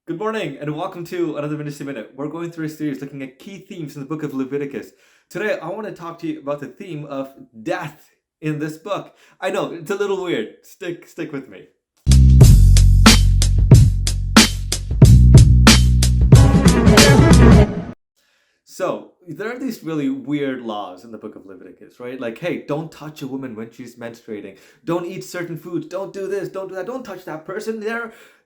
Good morning and welcome to another Ministry Minute. We're going through a series looking at key themes in the book of Leviticus. Today, I want to talk to you about the theme of death in this book. I know, it's a little weird. Stick with me. So, there are these really weird laws in the book of Leviticus, right? Like, hey, don't touch a woman when she's menstruating. Don't eat certain foods. Don't do this. Don't do that. Don't touch that person.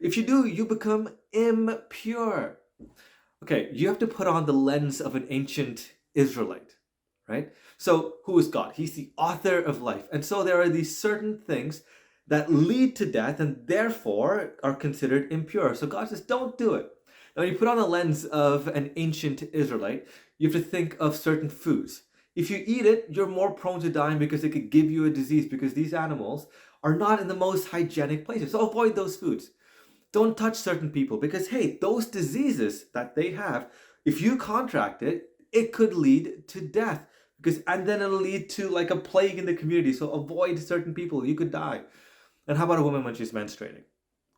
If you do, you become impure. Okay, you have to put on the lens of an ancient Israelite, right? So, who is God? He's the author of life. And so, there are these certain things that lead to death and therefore are considered impure. So, God says, don't do it. Now, when you put on the lens of an ancient Israelite, you have to think of certain foods. If you eat it, you're more prone to dying because it could give you a disease because these animals are not in the most hygienic places. So, avoid those foods. Don't touch certain people because, hey, those diseases that they have, if you contract it, it could lead to death because, and then it'll lead to like a plague in the community. So avoid certain people, you could die. And how about a woman when she's menstruating?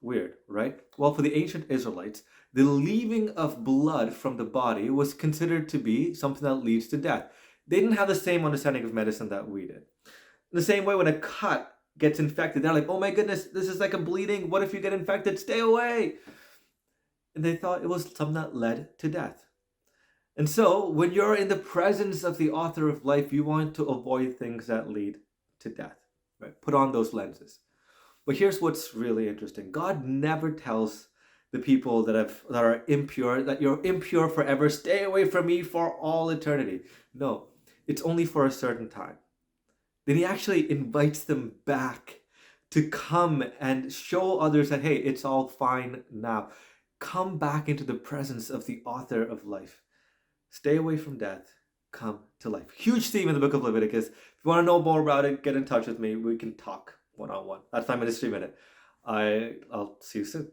Weird, right? Well, for the ancient Israelites, the leaving of blood from the body was considered to be something that leads to death. They didn't have the same understanding of medicine that we did. In the same way, when a cut gets infected, they're like, oh my goodness, this is like a bleeding. What if you get infected? Stay away. And they thought it was something that led to death. And so, when you're in the presence of the author of life, you want to avoid things that lead to death. Right? Put on those lenses. But here's what's really interesting. God never tells the people that are impure that you're impure forever. Stay away from me for all eternity. No, it's only for a certain time. Then he actually invites them back to come and show others that, hey, it's all fine now. Come back into the presence of the author of life. Stay away from death. Come to life. Huge theme in the book of Leviticus. If you want to know more about it, get in touch with me. We can talk one on one. That's my ministry minute. I'll see you soon.